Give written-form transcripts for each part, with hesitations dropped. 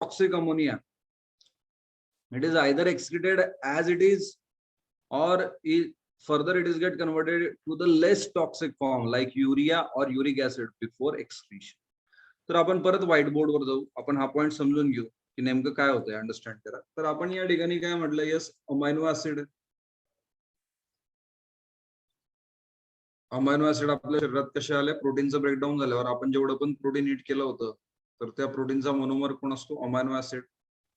toxic ammonia, it is either excreted as it is, or further it is get converted to the less toxic form like urea or uric acid before excretion. तर आपण परत white board वर जाऊ, आपण हा point समजून घेऊ की नेमकं काय होतंय, अंडरस्टँड करा. तर आपण या ठिकाणी काय म्हटलं, yes amino acid, amino acid आपल्या शरीरात कसे आले, प्रोटीनचं ब्रेकडाऊन झाल्यावर आपण जेवढं पण प्रोटीन इट केलं होतं तर त्या प्रोटीनचा मोनोमर कोण असतो, अमायनो ऍसिड.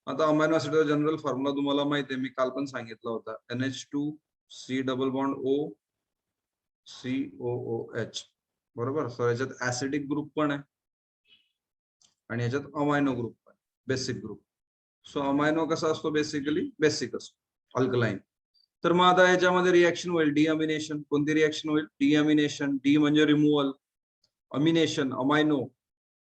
आता अमायनो ऍसिडचा जनरल फॉर्म्युला तुम्हाला माहिती आहे, मी काल पण सांगितला होता, NH2C double bond O COOH, बरोबर. सो याच्यात ऍसिडिक ग्रुप पण आहे आणि याच्यात अमायनो ग्रुप पण, बेसिक ग्रुप. सो अमायनो कसा असतो, बेसिकली बेसिक असतो, अल्कलाइन. तर मग आता याच्यामध्ये रिएक्शन होईल डिअमिनेशन. कोणती रिएक्शन होईल, डिअमिनेशन. डी म्हणजे रिमूव्हल, अमिनेशन अमायनो,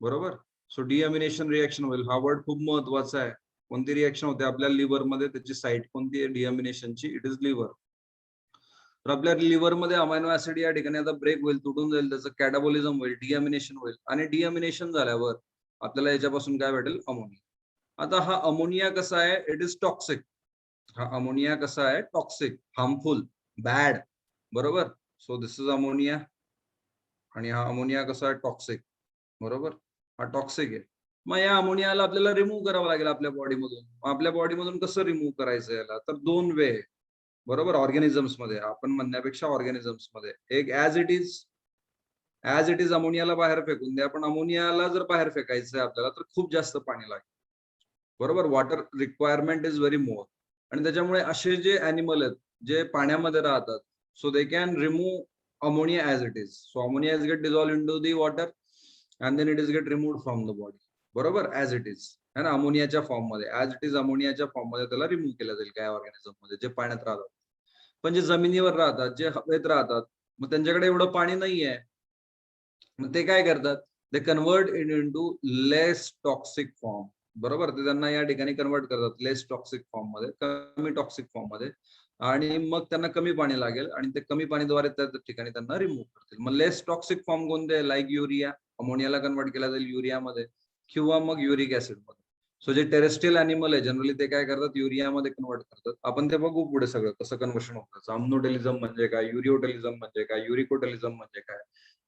बरोबर. सो डिअमिनेशन रिएक्शन होईल. हा वर्ड खूप महत्वाचा आहे. कोणती रिएक्शन होते आपल्या लिव्हर मध्ये, त्याची साईट कोणती आहे डिअमिनेशनची, इट इज लिव्हर. तर आपल्या लिव्हर मध्ये अमायनो ऍसिड या ठिकाणी आता ब्रेक होईल, तुटून जाईल, त्याचं कॅटाबॉलिझम होईल, डिअमिनेशन होईल. आणि डिअमिनेशन झाल्यावर आपल्याला याच्यापासून काय भेटेल, अमोनिया. आता हा अमोनिया कसा आहे, इट इज टॉक्सिक. हा अमोनिया कसा आहे, टॉक्सिक, हार्मफुल, बॅड, बरोबर. So this is ammonia. आणि हा अमोनिया कसा आहे, टॉक्सिक, बरोबर. हा टॉक्सिक आहे. मग या अमोनियाला आपल्याला रिमूव्ह करावं लागेल आपल्या बॉडीमधून. आपल्या बॉडीमधून कसं रिमूव्ह करायचं याला, तर दोन वे, बरोबर. ऑर्गॅनिझम्स मध्ये, आपण म्हणण्यापेक्षा ऑर्गॅनिझम्स मध्ये, एक ऍज इट इज अमोनियाला बाहेर फेकून द्या. पण अमोनियाला जर बाहेर फेकायचं आहे आपल्याला तर खूप जास्त पाणी लागेल, बरोबर. Water requirement is very more. आणि त्याच्यामुळे असे जे अॅनिमल आहेत जे पाण्यामध्ये राहतात, so they can remove ammonia as it is. So ammonia is get dissolve into the water and then it is get removed from the body, बरोबर, as it is, है ना. अमोनियाच्या फॉर्म मध्ये, as it is अमोनियाच्या form मध्ये त्याला remove केलं जाईल काय ऑर्गॅनिझम मध्ये जे पाण्यात राहतात. पण जे जमिनीवर राहतात, जे हवेत राहतात, मग त्यांच्याकडे एवढं पाणी नाहीये, मग ते काय करतात, they convert into less toxic form, बरोबर. ते त्यांना या ठिकाणी कन्वर्ट करतात लेस टॉक्सिक फॉर्म मध्ये, कमी टॉक्सिक फॉर्म मध्ये. आणि मग त्यांना कमी पाणी लागेल आणि ते कमी पाणीद्वारे त्या ठिकाणी त्यांना रिमूव्ह करतील. मग लेस टॉक्सिक फॉर्म कोणते, लाईक युरिया, अमोनियाला कन्वर्ट केला जाईल युरियामध्ये, किंवा मग युरिक ऍसिड मध्ये. सो जे टेरेस्ट्रियल अॅनिमल आहे जनरली ते काय करतात, युरियामध्ये कन्वर्ट करतात. आपण ते बघू पुढे सगळं कसं कन्वर्शन होतं. अम्नोटेलिझम म्हणजे काय, युरिओटेलिझम म्हणजे काय, युरिकोटेलिझम म्हणजे काय.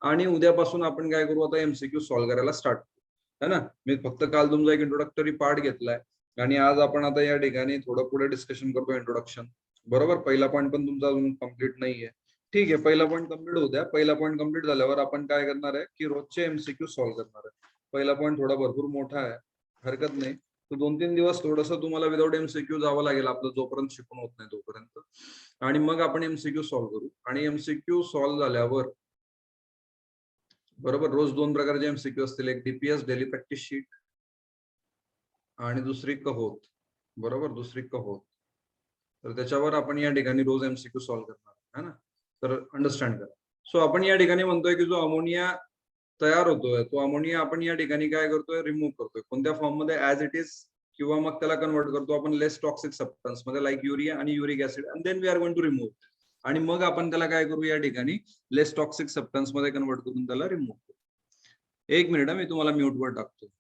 आणि उद्यापासून आपण काय करू, आता एमसीक्यू सॉल्व्ह करायला स्टार्ट करू, है ना. मी फक्त काल तुमचा एक इंट्रोडक्टरी पार्ट घेतलाय आणि आज आपण आता या ठिकाणी थोडं पुढे डिस्कशन करतो, इंट्रोडक्शन, बरोबर. पहिला पॉईंट पण तुमचा अजून कम्प्लीट नाहीये, ठीक आहे. पहिला पॉईंट कम्प्लीट होऊ द्या. पहिला पॉईंट कम्प्लीट झाल्यावर आपण काय करणार आहे की रोजचे एमसीक्यू सॉल्व्ह करणार आहे. पहिला पॉईंट थोडा भरपूर मोठा आहे, हरकत नाही. तो 2-3 दिवस थोडस तुम्हाला विदाउट एमसीक्यू जावं लागेल आपलं, जोपर्यंत शिकून होत नाही तोपर्यंत. आणि मग आपण एमसीक्यू सॉल्व्ह करू. आणि एमसीक्यू सॉल्व्ह झाल्यावर, बरोबर, रोज 2 प्रकारचे एमसीक्यू असतील, एक डीपीएस डेली प्रॅक्टिस शीट आणि दुसरी कहोत, बरोबर, दुसरी कहोत. तर त्याच्यावर आपण या ठिकाणी रोज एमसीक्यू सॉल्व्ह करणार है ना. तर अंडरस्टँड करा. सो आपण या ठिकाणी म्हणतोय की जो अमोनिया तयार होतोय, तो अमोनिया आपण या ठिकाणी काय करतोय, रिमूव्ह करतोय. कोणत्या फॉर्म मध्ये, ऍज इट इज, किंवा मग त्याला कन्वर्ट करतो आपण लेस टॉक्सिक सबस्टन्स मध्ये, लाईक युरिया आणि uric acid, and then we are going to remove. आणि मग आपण त्याला काय करू, या ठिकाणी लेस टॉक्सिक सबस्टन्स मध्ये कन्वर्ट करून त्याला रिमूव्ह करू. एक मिनिट, मी तुम्हाला म्यूट वर टाकतो.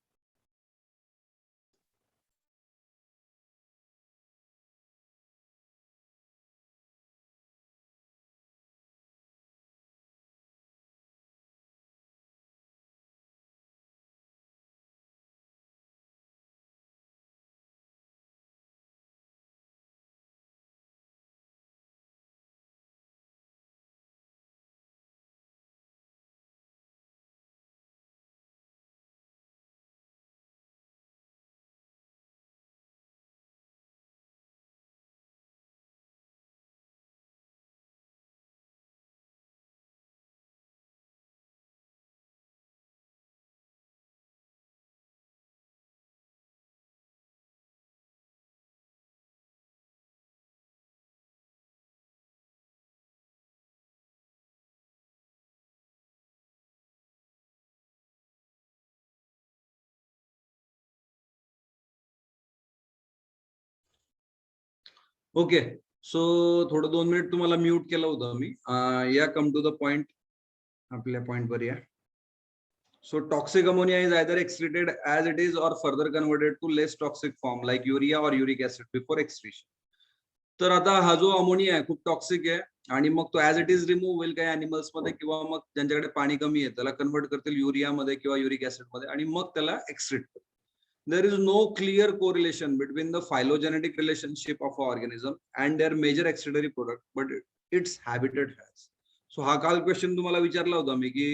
ओके. सो थोडं 2 मिनिट तुम्हाला म्यूट केलं होतं मी. या कम टू द पॉइंट, आपल्या पॉइंट वर या. So toxic ammonia is either excreted as it is or further converted to less toxic form like urea or uric acid before excretion. तर आता हा जो अमोनिया आहे खूप टॉक्सिक आहे आणि मग तो ऍज इट इज रिमूव्ह होईल काही अॅनिमल्स मध्ये किंवा मग ज्यांच्याकडे पाणी कमी आहे त्याला कन्वर्ट करतील युरियामध्ये किंवा युरिक ऍसिड मध्ये आणि मग त्याला एक्सट्रीट करतील. There is no clear correlation between the phylogenetic relationship of an organism and their major excretory product, but its habitat has. So हा काल क्वेश्चन तुम्हाला विचारला होता मी की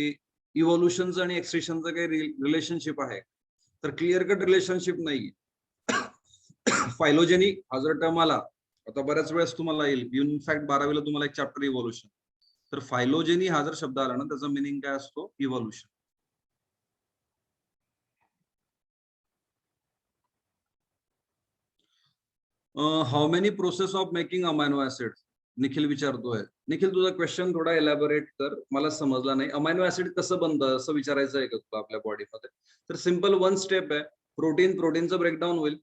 इव्होल्युशनचं आणि एक्सट्रीशनचं काही रिलेशनशिप आहे, तर क्लिअर कट रिलेशनशिप नाही. फायलोजेनी हा जर टर्म आला आता बऱ्याच वेळेस तुम्हाला येईल, इनफॅक्ट 12वीला तुम्हाला एक चॅप्टर इव्होल्युशन, तर फायलोजेनी हा जर शब्द आला ना त्याचा मिनिंग काय असतो, evolution. How many process of making amino acid, Nikhil विचारतोय. निखिल तुझा क्वेश्चन थोडा एलॅबोरेट कर, मला समजला नाही. अमायनो ऍसिड कसं बनतं असं विचारायचं आहे का तुला आपल्या बॉडीमध्ये? तर सिंपल वन स्टेप आहे, प्रोटीनचं ब्रेकडाऊन होईल.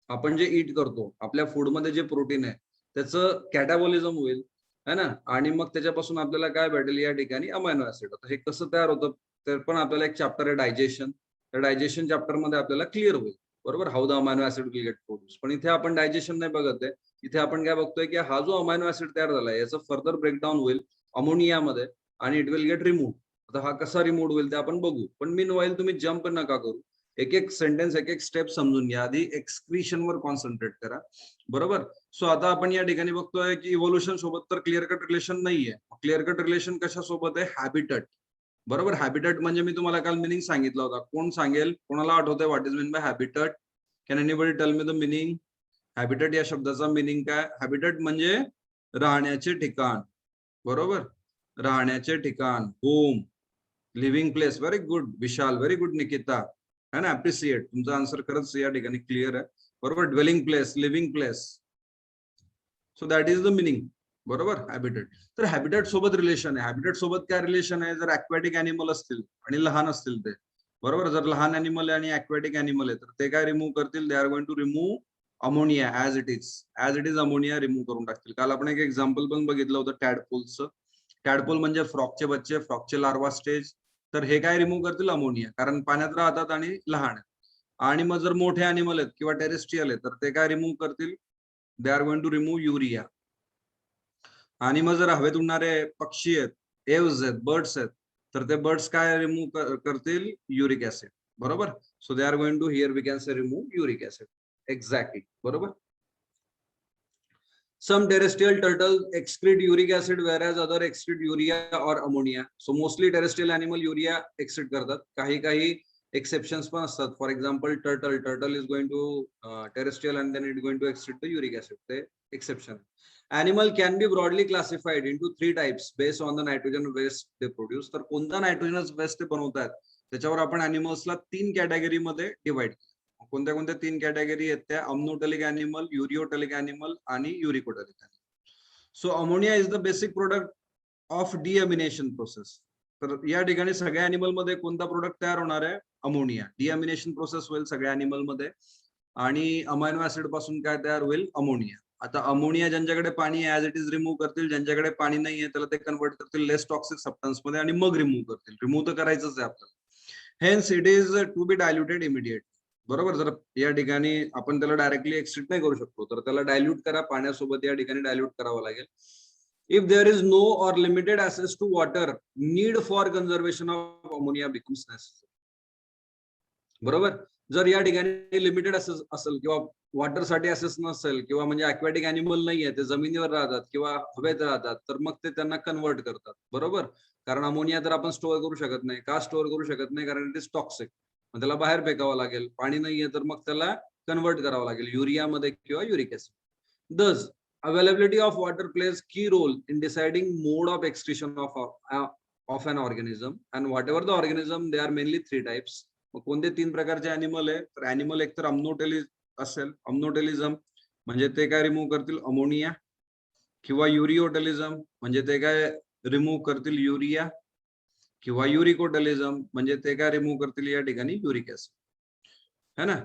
आपण जे ईट करतो आपल्या फूडमध्ये जे प्रोटीन आहे त्याचं कॅटाबॉलिझम होईल है ना, आणि मग त्याच्यापासून आपल्याला काय भेटेल या ठिकाणी अमायनो ऍसिड. आता हे कसं तयार होतं तर पण आपल्याला एक चॅप्टर आहे डायजेशन, त्या डायजेशन चॅप्टर मध्ये आपल्याला क्लिअर होईल, बरोबर, how the amino acid will get produce. पण इथे आपण डायजेशन नाही बघत आहे, इथे आपण काय बघतोय की हा जो अमायनो ऍसिड तयार झालाय याचं फर्दर ब्रेकडाऊन होईल अमोनियामध्ये आणि इट विल गेट रिमूव्ह. आता हा कसा रिमूव्ह होईल ते आपण बघू, पण मीन वाईल तुम्ही जम्प नका करू, एक एक सेंटेन्स एक एक स्टेप समजून घ्या. आधी एक्सक्रीशन वर कॉन्सन्ट्रेट करा, बरोबर. सो आता आपण या ठिकाणी बघतोय की इव्होल्युशन सोबत तर क्लिअर कट रिलेशन नाहीये. क्लिअर कट रिलेशन कशा सोबत आहे, हॅबिटट, बरोबर. हॅबिटट म्हणजे मी तुम्हाला काल मिनिंग सांगितलं होता, कोण सांगेल, कोणाला आठवतंय what is mean by habitat? Can anybody tell me the meaning? Habitat या शब्दाचा मिनिंग काय? हॅबिटट म्हणजे राहण्याचे ठिकाण, बरोबर, राहण्याचे ठिकाण, home, living place. Very good Vishal, very good Nikita, है ना, अप्रिशिएट. तुमचा आन्सर खरंच या ठिकाणी क्लिअर आहे, बरोबर. Dwelling place, living place, so that is the meaning, बरोबर, हॅबिटट. तर हॅबिटट सोबत रिलेशन आहे. हॅबिटट सोबत काय रिलेशन आहे? जर अक्वॅटिक अॅनिमल असतील आणि लहान असतील ते, बरोबर, जर लहान अॅनिमल आणि अक्वॅटिक अॅनिमल आहे तर ते काय रिमूव्ह करतील, they are going to remove ammonia as it is ammonia remove करून टाकतील. काल आपण एक एक्झाम्पल पण बघितलं होतं टॅडपोलचं. टॅडपोल म्हणजे फ्रॉकचे बच्चे, फ्रॉकचे लार्वा स्टेज. तर हे काय रिमूव्ह करतील, अमोनिया, कारण पाण्यात राहतात आणि लहान आहेत. आणि मग जर मोठे अॅनिमल आहेत किंवा टेरेस्ट्रियल आहेत तर ते काय रिमूव्ह करतील, they are going to remove urea. आणि मग जर हवेत उडणारे पक्षी आहेत, एव्हज आहेत, बर्ड्स आहेत, तर ते बर्ड्स काय रिमूव्ह करतील, युरिक ऍसिड, बरोबर. So they are going to, here we can say remove uric acid, exactly, बरोबर. Some terrestrial turtles excrete uric acid whereas other excrete urea or ammonia. So mostly terrestrial animal urea excrete करतात. काही exceptions पण असतात. For example, turtle is going to terrestrial and then it is going to excrete the uric acid. ते exception. Animal can be broadly classified into 3 types based on the nitrogen waste they produce. तर कोणता nitrogenous waste ते बनवतात त्याच्यावर आपण animalsला 3 category मध्ये divide. कोणत्या कोणत्या 3 कॅटेगरी आहेत त्या? अमनोटलिक अॅनिमल, युरिओटलिक अॅनिमल आणि uricotelic animal. So ammonia is the basic product of deamination process. तर या ठिकाणी सगळ्या अॅनिमल मध्ये कोणता प्रोडक्ट तयार होणार आहे, अमोनिया. डिअमिनेशन प्रोसेस होईल सगळ्या अॅनिमल मध्ये आणि अमायनो ऍसिड पासून काय तयार होईल, अमोनिया. आता अमोनिया ज्यांच्याकडे पाणी ऍज इट इज रिमूव्ह करतील, ज्यांच्याकडे पाणी नाहीये त्याला ते कन्वर्ट करतील लेस टॉक्सिक सबस्टन्स मध्ये आणि मग रिमूव्ह करतील. रिमूव्ह तर करायचंच आहे आपल्याला, hence it is to be diluted immediate, बरोबर. जर या ठिकाणी आपण त्याला डायरेक्टली एक्सट्रीट नाही करू शकतो तर त्याला डायल्यूट करा, पाण्यासोबत या ठिकाणी डायल्यूट करावं लागेल. If there is no or limited access to water, need for conservation of ammonia becomes necessary, बरोबर. जर या ठिकाणी लिमिटेड ऍक्सेस असेल किंवा वॉटरसाठी ऍक्सेस नसेल किंवा म्हणजे अक्वॅटिक अॅनिमल नाहीये, ते जमिनीवर राहतात किंवा हवेत राहतात, तर मग ते त्यांना कन्वर्ट करतात, बरोबर. कारण अमोनिया तर आपण स्टोअर करू शकत नाही. का स्टोअर करू शकत नाही? कारण इट इज टॉक्सिक, मग त्याला बाहेर फेकावं लागेल. पाणी नाहीये तर मग त्याला कन्वर्ट करावं लागेल युरियामध्ये किंवा uric acid. Thus availability of water plays key role in deciding mode of excretion of an organism and whatever the organism, they are mainly 3 types. कोणते 3 प्रकारचे अॅनिमल आहे? तर अॅनिमल एक तर अमनोटेलिज असेल, अमनोटेलिझम म्हणजे ते काय रिमूव्ह करतील, अमोनिया, किंवा युरिओटेलिझम म्हणजे ते काय रिमूव्ह करतील, युरिया, किंवा युरिकोटलिझम म्हणजे ते काय रिमूव्ह करतील या ठिकाणी, युरिक ऍसिड, है ना.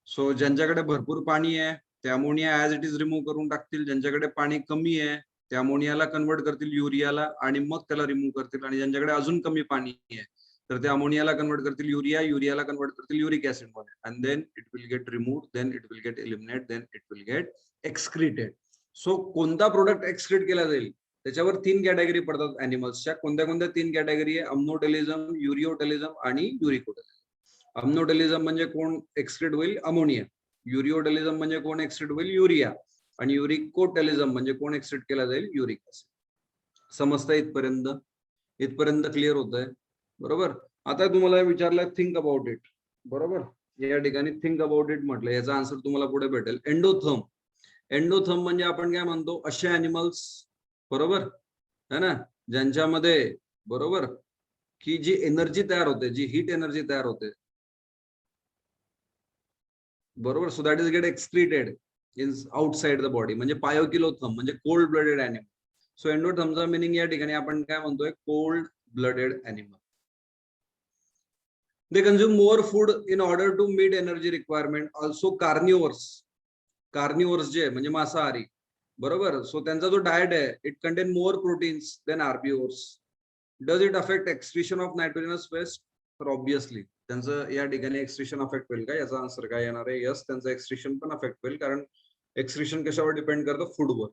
सो ज्यांच्याकडे भरपूर पाणी आहे ते ammonia as it is remove करून टाकतील, ज्यांच्याकडे पाणी कमी आहे ते अमोनियाला कन्वर्ट करतील युरियाला आणि मग त्याला रिमूव्ह करतील, आणि ज्यांच्याकडे अजून कमी पाणी आहे तर ते अमोनियाला कन्वर्ट करतील युरिया, युरियाला कन्वर्ट करतील युरिक ऍसिड मध्ये, and then it will get removed, then it will get eliminate, then it will get excreted. So कोणता प्रोडक्ट एक्सक्रीट केला जाईल त्याच्यावर 3 कॅटेगरी पडतात अॅनिमल्सच्या. कोणत्या कोणत्या 3 कॅटेगरी आहे? अम्नोटेलिझम, युरिओटेलिझम आणि युरिकोटेलिझम. अम्नोटेलिझम म्हणजे कोण एक्सक्रीट होईल? अमोनिया. युरिओटेलिझम म्हणजे कोण एक्सक्रीट होईल? युरिया. आणि युरिकोटेलिझम म्हणजे कोण एक्सक्रीट केला जाईल? Uric acid. समजतं इथपर्यंत? इथपर्यंत क्लिअर होत आहे? बरोबर. आता तुम्हाला विचारलं थिंक अबाउट इट. बरोबर, या ठिकाणी थिंक अबाउट इट म्हटलं, याचा आन्सर तुम्हाला पुढे भेटेल. एंडोथर्म. एंडोथर्म म्हणजे आपण काय म्हणतो? असे अॅनिमल्स, बरोबर है ना, ज्यांच्यामध्ये बरोबर की जी एनर्जी तयार होते, जी हीट एनर्जी तयार होते, बरोबर, so that is get excreted in outside the body. म्हणजे पायोकिलोथर्म म्हणजे कोल्ड ब्लडेड अॅनिमल. सो एंडोथर्मचा मिनिंग या ठिकाणी आपण काय म्हणतोय? Cold blooded animal. They consume more food in order to meet energy requirement. Also carnivores. Carnivores जे म्हणजे मांसाहारी, बरोबर. सो त्यांचा जो डाएट आहे, it contain more proteins than herbivores. Does it affect excretion of nitrogenous waste? तर obviously त्यांचं या ठिकाणी एक्सक्रीशन अफेक्ट होईल का? याचा आन्सर काय येणार आहे? यस, त्यांचं एक्सक्रीशन पण अफेक्ट होईल, कारण एक्सक्रीशन कशावर डिपेंड करतं? फूडवर.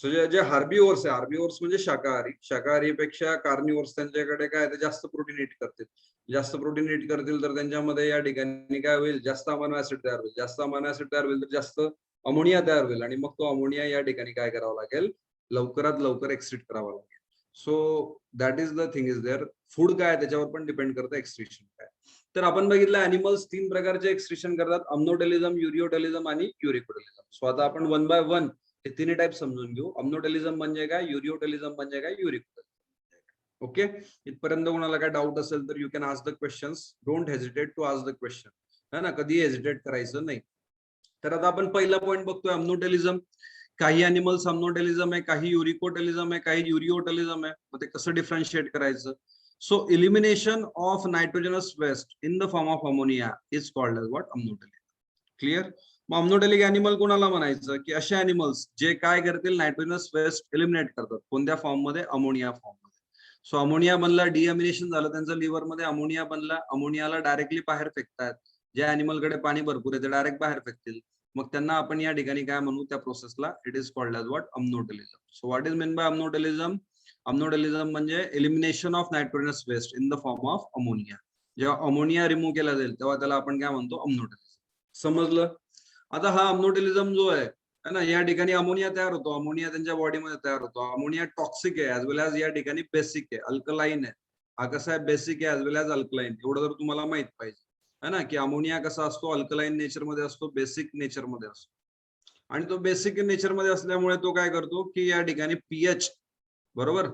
सो जे हार्बिओर्स आहे, हार्बिओर्स म्हणजे शाकाहारी, शाकाहारीपेक्षा कार्निवर्स त्यांच्याकडे काय ते जास्त प्रोटीन इट करतील. जास्त प्रोटीन इट करतील तर त्यांच्यामध्ये या ठिकाणी काय होईल? जास्त अमायनो ऍसिड तयार होईल. जास्त अमायनो ऍसिड तयार होईल तर जास्त अमोनिया तयार होईल, आणि मग तो अमोनिया या ठिकाणी काय करावा लागेल? लवकरात लवकर एक्सक्रीट करावा लागेल. So that is the thing is there. Food काय त्याच्यावर पण डिपेंड करतं एक्सक्रीशन काय. तर आपण बघितलं अॅनिमल्स 3 प्रकारचे एक्सक्रीशन करतात: अम्नोटेलिझम, युरिओटेलिझम आणि युरिकोटेलिझम. सो आता आपण 1 बाय 1 हे तिन्ही टाइप समजून घेऊ. अम्नोटेलिझम म्हणजे काय, युरिओटेलिझम म्हणजे काय, युरिकोटेलिझम. ओके, इथपर्यंत कोणाला काय डाऊट असेल तर you can ask the questions. Don't hesitate to ask the question, है ना, कधी हेजिटेट करायचं नाही. तर आता आपण पहिला पॉईंट बघतोय, अम्नोटेलिझम. काही अॅनिमल्स अम्नोटेलिझम आहे, काही युरिकोटेलिझम आहे, काही युरिओटेलिझम आहे. मग ते कसं डिफरन्शिएट करायचं? So elimination of nitrogenous waste in the form of ammonia is called as what? Ammonotelism. Clear? मग अम्नोटेलिक अॅनिमल कोणाला म्हणायचं? की असे अॅनिमल्स जे काय करतील? नायट्रोजनस वेस्ट एलिमिनेट करतात. कोणत्या फॉर्म मध्ये? अमोनिया फॉर्म मध्ये. सो अमोनिया बनला, डिअमिनेशन झालं त्यांचं लिव्हर मध्ये, अमोनिया बनला. अमोनियाला डायरेक्टली बाहेर फेकतात. ज्या अॅनिमलकडे पाणी भरपूर आहे ते डायरेक्ट बाहेर फेकतील. मग त्यांना आपण या ठिकाणी काय म्हणू? त्या प्रोसेसला it is called as what? Ammonotelism. So what is mean by ammonotelism? Ammonotelism म्हणजे elimination of nitrogenous waste in the form of ammonia. जेव्हा अमोनिया रिमूव्ह केला जाईल तेव्हा त्याला आपण काय म्हणतो? अम्नोटेलिझम. समजलं? आता हा अम्नोटेलिझम जो आहे ना, या ठिकाणी अमोनिया तयार होतो. अमोनिया त्यांच्या बॉडीमध्ये तयार होतो. अमोनिया टॉक्सिक आहे ऍज वेल एज या ठिकाणी बेसिक आहे, अल्कलाइन आहे. हा कसा आहे? बेसिक आहे ऍज वेल एज अल्कलाइन. एवढं जर तुम्हाला माहित पाहिजे, है ना, की अमोनिया कसा असतो? अल्कलाइन नेचर मध्ये असतो, बेसिक नेचर मध्ये असतो. आणि तो बेसिक नेचर मध्ये असल्यामुळे तो काय करतो की या ठिकाणी पीएच, बरोबर,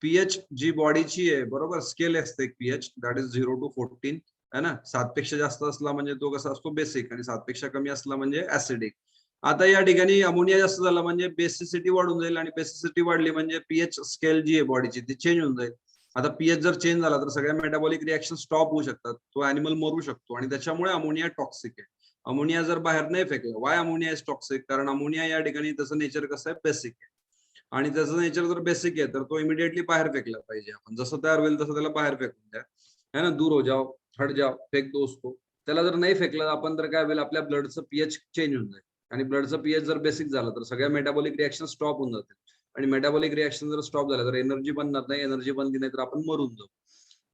पीएच जी बॉडीची आहे, बरोबर, स्केल असते पीएच, दॅट इज 0 to 14, है ना. 7 पेक्षा जास्त असला म्हणजे तो कसा असतो? बेसिक, आणि 7 पेक्षा कमी असला म्हणजे ऍसिडिक. आता या ठिकाणी अमोनिया जास्त झाला म्हणजे बेसिसिटी वाढून जाईल, आणि बेसिसिटी वाढली म्हणजे पीएच स्केल जी आहे बॉडीची ती चेंज होऊन जाईल. आता पीएच जर चेंज झाला तर सगळ्या मेटाबॉलिक रिएक्शन स्टॉप होऊ शकतात, तो अॅनिमल मरू शकतो, आणि त्याच्यामुळे अमोनिया टॉक्सिक आहे. अमोनिया जर बाहेर नाही फेकलं, वाय अमोनिया इज टॉक्सिक? कारण अमोनिया या ठिकाणी त्याचं नेचर कसं आहे? बेसिक आहे. आणि त्याचं नेचर जर बेसिक आहे तर तो इमिडिएटली बाहेर फेकला पाहिजे. आपण जसं तयार होईल तसं त्याला बाहेर फेकून द्या, है ना. दूर हो जाओ, हट जाओ, फेक दो उसको. त्याला जर नाही फेकलं आपण तर काय होईल? आपल्या ब्लडचं पीएच चेंज होऊन जाईल, आणि ब्लडचं पीएच जर बेसिक झालं तर सगळ्या मेटाबॉलिक रिएक्शन स्टॉप होऊन जातील, आणि मेटाबॉलिक रिएक्शन जर स्टॉप झालं तर एनर्जी बनणार नाही. एनर्जी बनली नाही तर आपण मरून जाऊ,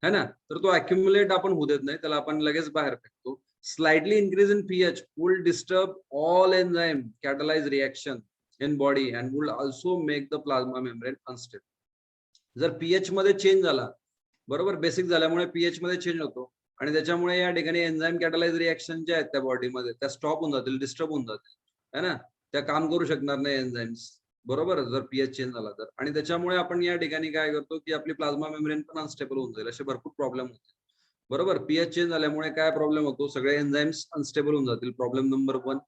है ना. तर तो अक्युम्युलेट आपण होऊ देत नाही, त्याला आपण लगेच बाहेर फेकतो. Slightly increase in pH will disturb all enzyme कॅटलाइज reaction in body and would also make the plasma membrane unstable. जर पीएच मध्ये चेंज झाला, बरोबर, बेसिक झाल्यामुळे पीएच मध्ये चेंज होतो, आणि त्याच्यामुळे या ठिकाणी एन्झाइम कॅटलाइज रिएक्शन ज्या आहेत त्या बॉडीमध्ये त्या स्टॉप होऊन जातील, डिस्टर्ब होऊन जातील, है ना. त्या काम करू शकणार नाही एन्झाइम्स, बरोबर, जर पीएच चेंज झाला तर. आणि त्याच्यामुळे आपण या ठिकाणी काय करतो की आपली प्लाझ्मा मेम्ब्रेन पण अनस्टेबल होऊन जाईल. असे भरपूर प्रॉब्लेम होतील, बरोबर. पीएच चेंज झाल्यामुळे काय प्रॉब्लेम होतो? सगळे एन्झाइम्स अनस्टेबल होऊन जातील. Problem number 1.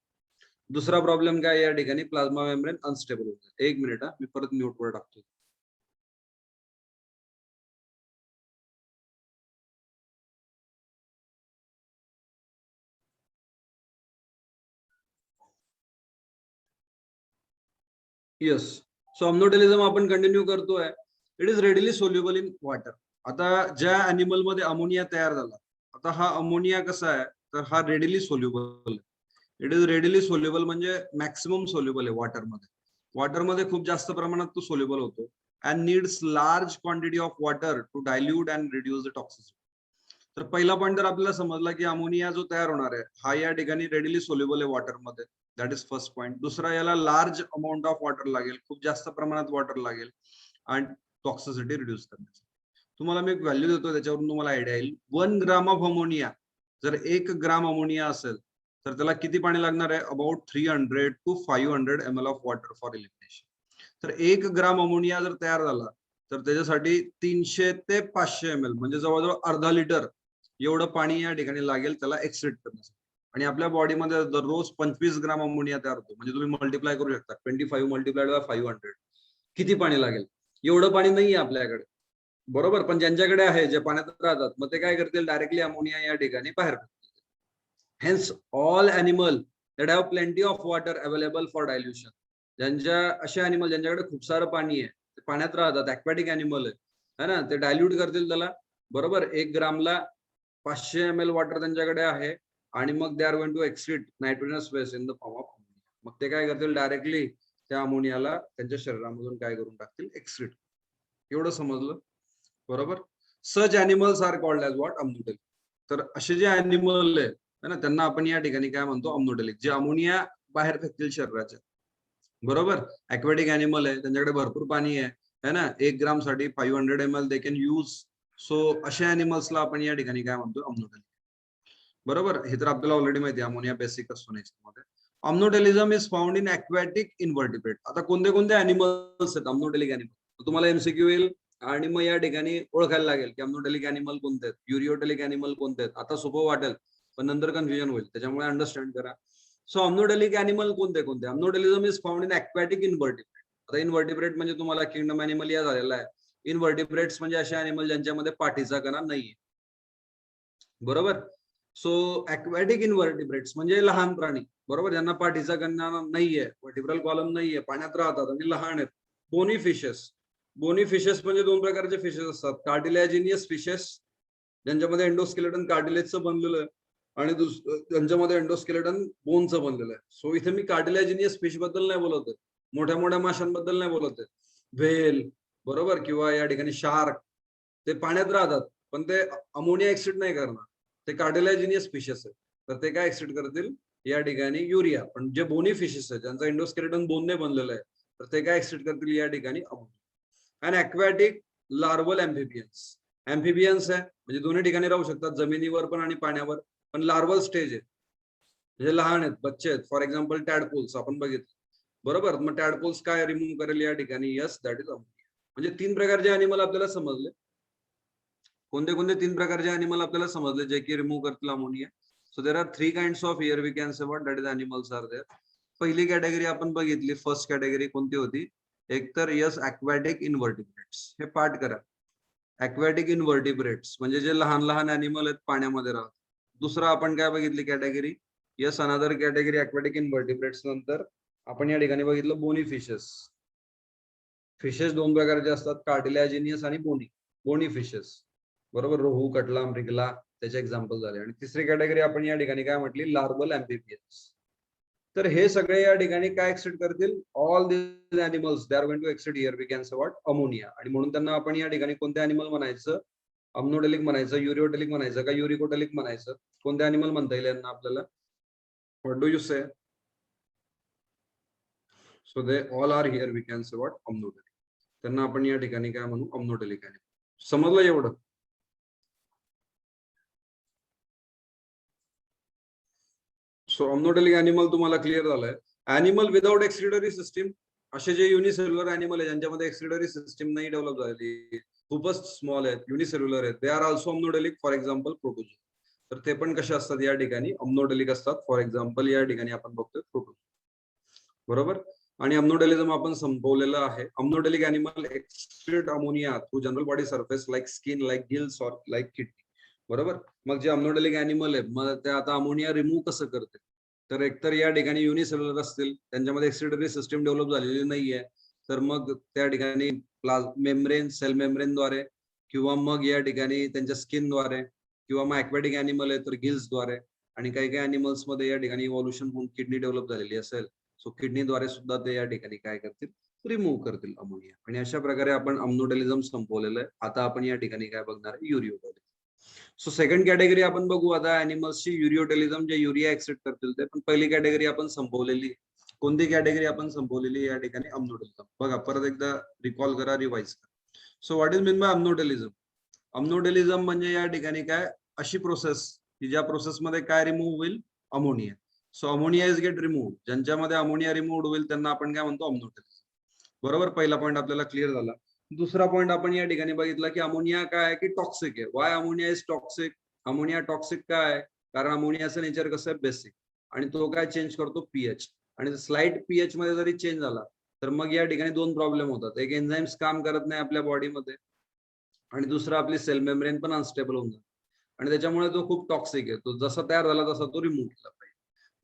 दुसरा प्रॉब्लेम काय? या ठिकाणी प्लाझ्मा मेम्ब्रेन अनस्टेबल होतं. 1 मिनिट, मी परत म्यूट वर टाकतो. येस. सो अम्नोटेलिझम आपण कंटिन्यू करतोय. It is readily soluble in water. आता ज्या अॅनिमल मध्ये अमोनिया तयार झाला, आता हा अमोनिया कसा आहे, तर हा रेडिली सोल्युबल आहे. इट इज रेडिली सोल्युबल म्हणजे मॅक्सिमम सोल्युबल आहे वॉटरमध्ये. वॉटरमध्ये खूप जास्त प्रमाणात तो सोल्युबल होतो and needs large quantity of water to dilute and reduce the toxicity. तर पहिला पॉईंट तर आपल्याला समजला की अमोनिया जो तयार होणार आहे हा या ठिकाणी रेडिली सोल्युबल आहे वॉटरमध्ये. That is first point. दुसरा, याला लार्ज अमाऊंट ऑफ वॉटर लागेल, खूप जास्त प्रमाणात वॉटर लागेल आणि टॉक्सिसिटी रिड्यूस करण्यासाठी. तुम्हाला मी एक व्हॅल्यू देतो, त्याच्यावरून तुम्हाला आयडिया येईल. 1 ग्राम ऑफ अमोनिया, जर 1 ग्राम अमोनिया असेल तर त्याला किती पाणी लागणार आहे? About 300 to 500 ml of water for elimination. तर 1 ग्राम अमोनिया जर तयार झाला तर त्याच्यासाठी 300 ते 500 ml म्हणजे जवळजवळ अर्धा लिटर एवढं पाणी या ठिकाणी लागेल त्याला एक्सट्रॅक्ट करण्यासाठी. आणि आपल्या बॉडीमध्ये दररोज 25 ग्राम अमोनिया तयार होतो, म्हणजे तुम्ही मल्टिप्लाय करू शकता 25 मल्टिप्लाइड बाय 500 किती पाणी लागेल. एवढं पाणी नाहीये आपल्याकडे, बरोबर. पण ज्यांच्याकडे आहे, जे पाण्यात राहतात, मग ते काय करतील, डायरेक्टली अमोनिया या ठिकाणी बाहेर काढतील. Hence all animal that have plenty of water available for dilution. असे अॅनिमल ज्यांच्याकडे खूप सारं पाणी आहे, ते पाण्यात राहतात, ऍक्वॅटिक अॅनिमल आहे ना, ते डायल्यूट करतील त्याला, बरोबर. 1 ग्रामला 500 ml वॉटर त्यांच्याकडे आहे आणि मग they are going to excrete nitrogenous waste in the form of ammonia. मग ते काय करतील, डायरेक्टली त्या अमोनियाला त्यांच्या शरीरामधून काय करून टाकतील, एक्सिट. एवढं समजलं, बरोबर. Such animals are called as what, ammonotelic. तर असे जे अॅनिमल आहे ना, त्यांना आपण या ठिकाणी काय म्हणतो, अम्नोडेलिक, जे अमोनिया बाहेर फेकतील शरीराच्या, बरोबर. ऍक्वॅटिक अॅनिमल आहे, त्यांच्याकडे भरपूर पाणी आहे ना, 1 ग्राम साठी 500 ml they can use. So अशा अॅनिमल्सला आपण या ठिकाणी काय म्हणतो, अम्नोडेलिक, बरोबर. हे तर आपल्याला ऑलरेडी माहिती आहे, अमोनिया बेसिक असतो याच्यामध्ये. अम्नोडेलिझम इज फाउंड इन ॲक्वॅटिक इन्व्हर्टिब्रेट. आता कोणते कोणते अॅनिमल्स आहेत अम्नोडेलिक अॅनिमल, तुम्हाला एमसीक्यू येईल आणि मग या ठिकाणी ओळखायला लागेल की अम्नोडेलिक अॅनिमल कोणते आहेत, युरिओटेलिक अॅनिमल कोणते आहेत. आता सोपं वाटेल पण नंतर कन्फ्युजन होईल, त्याच्यामुळे अंडरस्टँड करा. सो अम्नोडेलिक अॅनिमल कोणते कोणते? अम्नोडेलिझम इज फाउंड इन ॲक्वॅटिक इन्व्हर्टिब्रेट. आता इन्व्हर्टिब्रेट म्हणजे तुम्हाला किंगडम अॅनिमल या झालेला आहे. इन्व्हर्टिब्रेट्स म्हणजे असे अॅनिमल ज्यांच्यामध्ये पाठीचा कणा नाहीये, बरोबर. सो ॲक्वॅटिक इन्व्हर्टिब्रेट्स म्हणजे लहान प्राणी, बरोबर, ज्यांना पाठीचा कणा नाहीये, व्हर्टिब्रल कॉलम नाहीये, पाण्यात राहतात आणि लहान आहेत. Bony fishes. बोनी फिशेस म्हणजे 2 प्रकारचे फिशेस असतात. कार्टिलॅजिनियस फिशेस, ज्यांच्यामध्ये एंडोस्केलेटन कार्टिलेजचं बनलेलं आहे, आणि त्यांच्यामध्ये एंडोस्केलेटन बोनचं बनलेलं आहे. सो इथे मी कार्टिलॅजिनियस फिश बद्दल नाही बोलत आहे, मोठ्या मोठ्या माशांबद्दल नाही बोलत आहे. व्हेल, बरोबर, किंवा या ठिकाणी शार्क, ते पाण्यात राहतात पण ते अमोनिया एक्सिट नाही करणार, ते कार्टिलॅजिनियस फिशेस आहेत. तर ते काय एक्सिट करतील या ठिकाणी, युरिया. पण जे बोनी फिशेस आहेत, ज्यांचा एंडोस्केलेटन बोनने बनलेलं आहे, तर ते काय एक्सिट करतील या ठिकाणी, अमोनिया. आणि ॲक्वॅटिक लार्वल अँफिबियन्स. अँफिबियन्स आहे म्हणजे दोन्ही ठिकाणी राहू शकतात, जमिनीवर पण आणि पाण्यावर, पण लार्वल स्टेज आहे, म्हणजे लहान आहेत, बच्चे आहेत. फॉर एक्झाम्पल टॅडपोल्स आपण बघितलं, बरोबर. मग टॅडपोल्स काय रिमूव्ह करेल या ठिकाणी, यस, दॅट इज अमोनिया. म्हणजे 3 प्रकारचे अॅनिमल आपल्याला समजले. कोणते कोणते 3 प्रकारचे अॅनिमल आपल्याला समजले जे की रिमूव्ह करतील ammonia. So there are 3 kinds of, here we can say what, that is animals are there. पहिली कॅटेगरी आपण बघितली, फर्स्ट कॅटेगरी कोणती होती, एक तर यस ॲक्वॅटिक इन्व्हर्टिब्रेट्स. हे पाठ करा, ॲक्वॅटिक इन्व्हर्टिब्रेट्स म्हणजे जे लहान लहान अॅनिमल आहेत, पाण्यामध्ये राहतात. दुसरं आपण काय बघितली category, yes another category aquatic invertebrates. नंतर आपण या ठिकाणी बघितलं बोनी फिशेस. फिशेस 2 प्रकारचे असतात, कार्टिलॅजिनियस आणि बोनी. बोनी फिशेस, बरोबर, रोहू, कटला, मृगला, त्याचे एक्झाम्पल झाले. आणि तिसरी कॅटेगरी आपण या ठिकाणी काय म्हटली, लार्वल अँफिबियन्स. तर हे सगळे या ठिकाणी काय एक्सिट करतील, all this animals they are going to exit here we can say what, ammonia. आणि म्हणून त्यांना आपण या ठिकाणी कोणते अॅनिमल म्हणायचं, अम्नोडेलिक म्हणायचं, युरिओटेलिक म्हणायचं का युरिकोटेलिक म्हणायचं, कोणते अॅनिमल म्हणता येईल यांना आपल्याला, what do you say. So they all are here we can say what, ammonotelic. त्यांना आपण या ठिकाणी काय म्हणू, अम्नोडेलिक अॅनिमल. समजलं एवढं. सो अम्नोडेलिक अॅनिमल तुम्हाला क्लिअर झालंय. अॅनिमल विदाउट एक्सक्रिटरी सिस्टीम, असे जे युनिसेल्युलर अॅनिमल आहे ज्यांच्यामध्ये एक्सक्रिटरी सिस्टीम नाही डेव्हलप झालेली, खूपच स्मॉल आहेत, युनिसेल्युलर आहेत, they are also ammonotelic. For example protozoa. तर ते पण कसे असतात या ठिकाणी, अम्नोडेलिक असतात. फॉर एक्झाम्पल या ठिकाणी आपण बघतोय प्रोटोजोआ, बरोबर. आणि अम्नोडेलिझम आपण संपवलेलं आहे. Ammonotelic animal excrete ammonia through general body surface like skin, like gills और लाईक किडनी, बरोबर. मग जे अम्नोडेलिक अॅनिमल आहे, मग ते आता अमोनिया रिमूव्ह कसं करते, तर एकतर या ठिकाणी युनिसेल्युलर असतील, त्यांच्यामध्ये एक्सक्रिटरी सिस्टीम डेव्हलप झालेली नाहीये, तर मग त्या ठिकाणी मेम्ब्रेन, सेल मेम्ब्रेनद्वारे किंवा मग या ठिकाणी त्यांच्या स्किनद्वारे, किंवा मग ॲक्वॅटिक ॲनिमल आहे तर गिल्सद्वारे, आणि काही काही ॲनिमल्स मध्ये या ठिकाणी इव्हॉल्युशन होऊन किडनी डेव्हलप झालेली असेल, सो किडनीद्वारे सुद्धा ते या ठिकाणी काय करतील, रिमूव्ह करतील अमोनिया. आणि अशा प्रकारे आपण अम्नोडेलिझम संपवलेलं आहे. आता आपण या ठिकाणी काय बघणार आहे, युरिओडेलिझम. सो सेकंड कॅटेगरी आपण बघू आता ॲनिमल्सची युरिओडेलिझम, जे युरिया एक्सेप्ट करतील ते. पण पहिली कॅटेगरी आपण संपवलेली. कोणती कॅटेगरी आपण संपवलेली या ठिकाणी, अम्नोडेलिझम. बघा परत एकदा रिकॉल करा, रिवाइज करा. So what is mean by ammonotelism? Ammonotelism म्हणजे या ठिकाणी काय, अशी प्रोसेस की ज्या प्रोसेसमध्ये काय रिमूव्ह होईल, ammonia. So ammonia is gate remove. ज्यांच्यामध्ये अमोनिया रिमूव्ह होईल त्यांना आपण काय म्हणतो, अम्नोडेलिझम. बरोबर, पहिला पॉईंट आपल्याला क्लिअर झाला. दुसरा पॉईंट आपण या ठिकाणी बघितला की अमोनिया काय आहे, की टॉक्सिक आहे. Y ammonia is toxic? Ammonia toxic काय आहे, कारण अमोनियाचं नेचर कसं आहे, बेसिक, आणि तो काय चेंज करतो, पीएच. आणि स्लाइट पीएच मध्ये जरी चेंज झाला तर मग या ठिकाणी दोन प्रॉब्लेम होतात. एक, एन्झाईम्स काम करत नाही आपल्या बॉडीमध्ये, आणि दुसरं आपली सेल मेम्ब्रेन पण अनस्टेबल होऊन जाते, आणि त्याच्यामुळे तो खूप टॉक्सिक आहे. तो जसा तयार झाला तसा तो रिमूव्ह केला पाहिजे.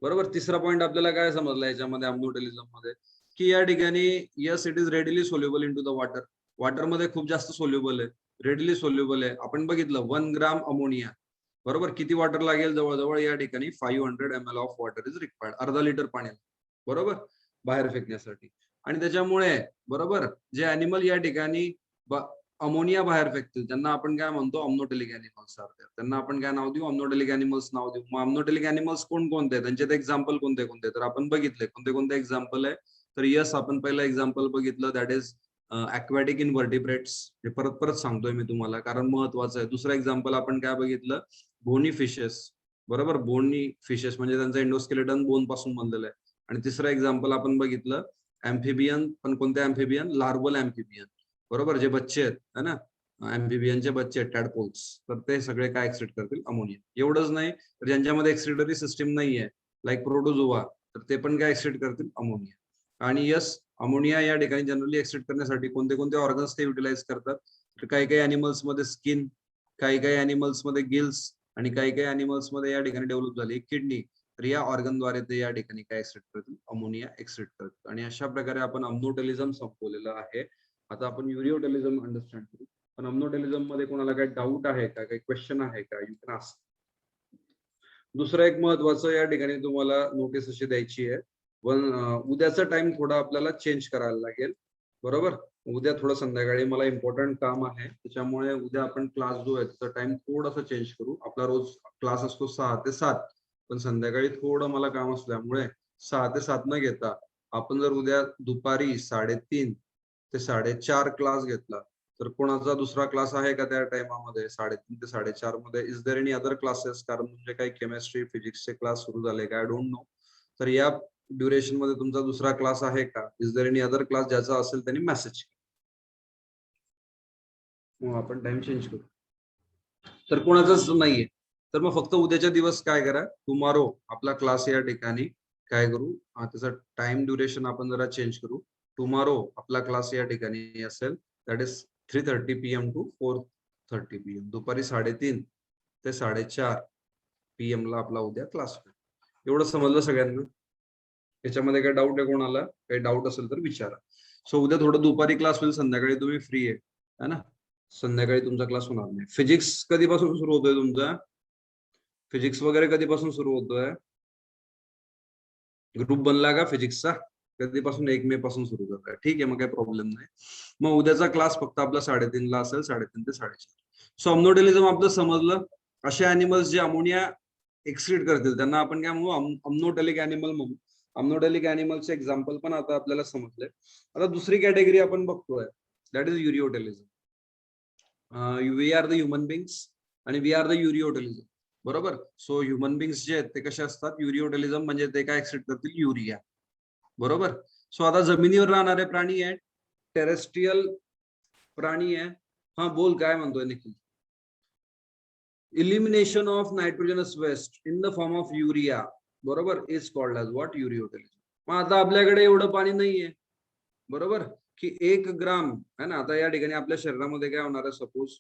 बरोबर. तिसरा पॉईंट आपल्याला काय समजला याच्यामध्ये, अम्नोडेलिझम मध्ये, की या ठिकाणी yes it is readily soluble into the water. वॉटरमध्ये खूप जास्त सोल्युबल आहे, रेडिली सोल्युबल आहे. आपण बघितलं 1 ग्राम अमोनिया, बरोबर, किती वॉटर लागेल, जवळजवळ या ठिकाणी 500 ml of water is required, अर्धा लिटर पाणी, बरोबर, बाहेर फेकण्यासाठी. आणि त्याच्यामुळे बरोबर जे अॅनिमल या ठिकाणी अमोनिया बाहेर फेकतील त्यांना आपण काय म्हणतो, अम्नोडेलिक अॅनिमल्स. त्यांना आपण काय नाव देऊ, अम्नोडेलिक अॅनिमल्स नाव देऊ. मग अम्नोडेलिक अॅनिमल्स कोणकोणते, त्यांचे एक्झाम्पल कोणते कोणते, तर आपण बघितले कोणते कोणते एक्झाम्पल आहे. तर यस, आपण पहिलं एक्झाम्पल बघितलं, दॅट इज ॲक्वॅटिक इनव्हर्टिब्रेट्स. हे परत परत सांगतोय मी तुम्हाला कारण महत्वाचं आहे. दुसरं एक्झाम्पल आपण काय बघितलं, बोनी फिशेस. बरोबर, बोनी फिशेस म्हणजे त्यांचं एंडोस्केलेटन बोन पासून बनलेलं आहे. आणि तिसरं एक्झाम्पल आपण बघितलं, ॲम्फिबियन. पण कोणते ॲम्फिबियन, लार्वल ॲम्फिबियन. बरोबर, जे बच्चे आहेत है ना, ॲम्फिबियनचे बच्चे आहेत, टॅडपोल्स, तर ते सगळे काय एक्सेप्ट करतील, अमोनिया. एवढंच नाही तर ज्यांच्यामध्ये एक्सक्रिटरी सिस्टीम नाहीये, लाईक प्रोटोझोआ, तर ते पण काय एक्सेप्ट करतील, अमोनिया. आणि यस, अमोनिया या ठिकाणी जनरली एक्सेप्ट करण्यासाठी कोणते कोणते ऑर्गन्स ते युटिलाइज करतात, तर काही काही अॅनिमल्स मध्ये स्किन, काही काही अॅनिमल्स मध्ये गिल्स, आणि काही काही अॅनिमल्स मध्ये या ठिकाणी डेव्हलप झाली किडनी. तर या ऑर्गनद्वारे ते या ठिकाणी काय एक्सेप्ट करतील, अमोनिया एक्सेप्ट करतील. आणि अशा प्रकारे आपण अम्नोडेलिझम संपवलेलं आहे. आता आपण युरिओडेलिझम अंडरस्टँड करू. पण अम्नोडेलिझम मध्ये कोणाला काही डाऊट आहे का, काही क्वेश्चन आहे का, यू कॅन आस्क. दुसरं एक महत्वाचं या ठिकाणी तुम्हाला नोटीस अशी द्यायची आहे, उद्याचा टाइम थोडा आपल्याला चेंज करायला लागेल. बरोबर, उद्या थोडं संध्याकाळी मला इम्पॉर्टंट काम आहे, त्याच्यामुळे उद्या आपण क्लास जो आहे त्याचा टाइम थोडासा चेंज करू. आपला रोज क्लास असतो 6 ते 7, पण संध्याकाळी थोडं मला काम असल्यामुळे 6 ते 7 न घेता आपण जर उद्या दुपारी 3:30 ते 4:30 क्लास घेतला, तर कोणाचा दुसरा क्लास आहे का त्या टाइमामध्ये 3:30 ते 4:30 मध्ये? Is there any other classes? कारण तुमचे काही केमिस्ट्री फिजिक्सचे क्लास सुरू झाले का, आय डोंट नो. तर या ड्युरेशन मध्ये तुमचा दुसरा क्लास आहे का? Is there any other class? ज्याचा असेल त्यांनी मेसेज, मग आपण टाइम चेंज करू. तर कोणाचाच नाहीये तर मग फक्त उद्याच्या दिवस काय करा, टुमॉरो आपला क्लास या ठिकाणी काय करू, त्याचा टाइम ड्युरेशन आपण जरा चेंज करू. टुमॉरो आपला क्लास या ठिकाणी असेल, that is 3:30 PM to 4:30 PM, दुपारी 3:30 ते 4:30 PM ला आपला उद्या क्लास होईल. एवढं समजलं सगळ्यांना? याच्यामध्ये काही डाऊट आहे कोणाला? काही डाऊट असेल तर विचारा. सो उद्या थोडं दुपारी क्लास होईल, संध्याकाळी तुम्ही फ्री आहे ना, संध्याकाळी तुमचा क्लास होणार नाही. फिजिक्स कधीपासून सुरू होतोय तुमचा? फिजिक्स वगैरे कधीपासून सुरू होतोय? ग्रुप बनला का फिजिक्सचा? कधीपासून? 1 मे पासून सुरू करताय, ठीक आहे, मग काही प्रॉब्लेम नाही. मग उद्याचा क्लास फक्त आपला 3:30 ला असेल, 3:30 ते 4:30. सो अम्नोडेलिझम आपलं समजलं. असे अॅनिमल्स जे अमोनिया एक्सक्रीट करतील त्यांना आपण काय म्हणू, अम्नोडेलिक अॅनिमल म्हणू. अम्नोडेलिक अॅनिमलचे एक्झाम्पल पण आता आपल्याला समजले. आता दुसरी कॅटेगरी आपण बघतोय, that is ureotelism. We are the human beings आणि वी आर द युरिओडेलिझम. बरोबर, सो ह्युमन बिंग्स जे आहेत ते कसे असतात, युरिओडेलिझम म्हणजे ते काय एक्सेप्ट करतील, युरिया. बरोबर, सो आता जमिनीवर राहणारे प्राणी आहेत, टेरेस्ट्रियल प्राणी आहे. हा बोल, काय म्हणतोय Nikhil? Elimination of nitrogenous waste in the form of urea, बरोबर, is called as what, ureotelism. मग आता आपल्याकडे एवढं पाणी नाहीये, बरोबर, की 1 ग्राम है ना. आता या ठिकाणी आपल्या शरीरामध्ये काय होणार आहे, सपोज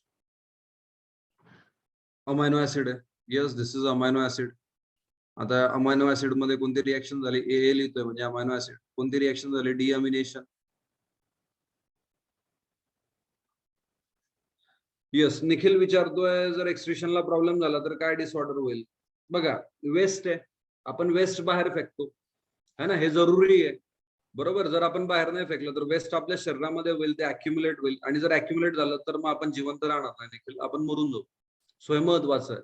अमायनो ऍसिड आहे, yes this is amino acid. आता अमायनो ऍसिड मध्ये कोणती रिएक्शन झाली, ए लिहितोय म्हणजे अमायनो ऍसिड. कोणती रिएक्शन झाली, डिअमिनेशन. येस, निखिल विचारतोय जर एक्सट्रिशनला प्रॉब्लेम झाला तर काय डिसऑर्डर होईल. बघा, वेस्ट आहे, आपण वेस्ट बाहेर फेकतो है ना, हे जरुरी आहे. बरोबर, जर आपण बाहेर नाही फेकलं तर वेस्ट आपल्या शरीरामध्ये होईल, ते अक्युमुलेट होईल, आणि जर अक्युमुलेट झालं तर मग आपण जिवंत राहणार नाही निखिल, आपण मरून जाऊ. सो हे महत्वाचं आहे.